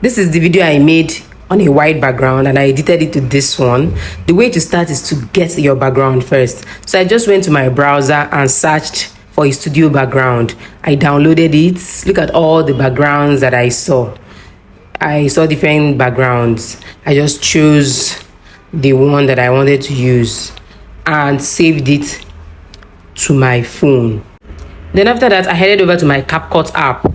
This is the video I made on a white background and I edited it to this one. The way to start is to get your background first. So I just went to my browser and searched for a studio background. I downloaded it. Look at all the backgrounds that I saw. I saw different backgrounds. I just chose the one that I wanted to use and saved it to my phone. Then after that, I headed over to my CapCut app,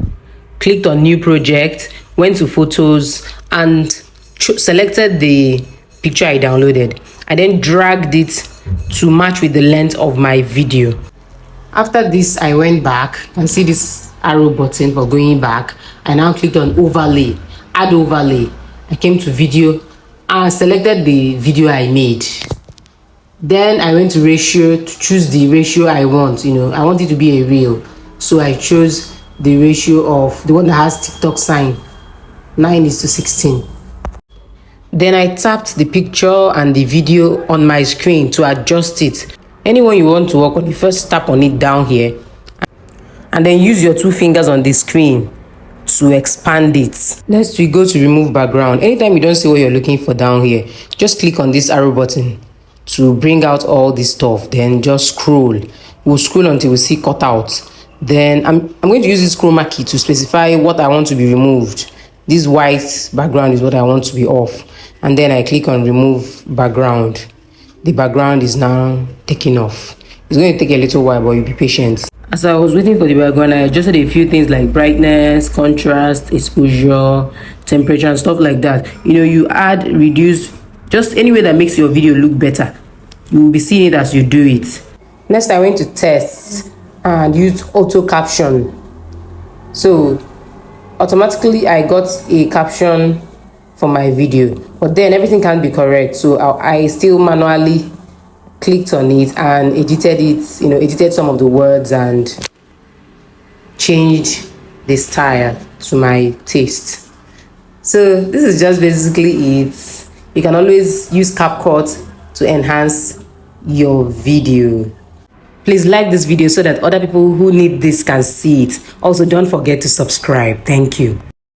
clicked on new project, went to photos and selected the picture I downloaded. I then dragged it to match with the length of my video. After this, I went back and see this arrow button for going back. I now clicked on overlay, add overlay. I came to video and selected the video I made. Then I went to ratio to choose the ratio I want. I want it to be a reel, so I chose the ratio of the one that has TikTok sign, 9:16. Then I tapped the picture and the video on my screen to adjust it. Anyone you want to work on, you first tap on it down here and then use your two fingers on the screen to expand it. Next, we go to remove background. Anytime you don't see what you're looking for down here, just click on this arrow button to bring out all this stuff. Then just scroll. We'll scroll until we see cut out. Then I'm going to use this chroma key to specify what I want to be removed. This white background is what I want to be off. And then I click on remove background. The background is now taken off. It's going to take a little while, but you'll be patient. As I was waiting for the background, I adjusted a few things like brightness, contrast, exposure, temperature, and stuff like that. You add, reduce, just any way that makes your video look better. You will be seeing it as you do it. Next, I went to test and used auto caption. So automatically I got a caption for my video, but then everything can't be correct, so I still manually clicked on it and edited it, edited some of the words and changed the style to my taste. So this is just basically it. You can always use CapCut to enhance your video. Please like this video so that other people who need this can see it. Also, don't forget to subscribe. Thank you.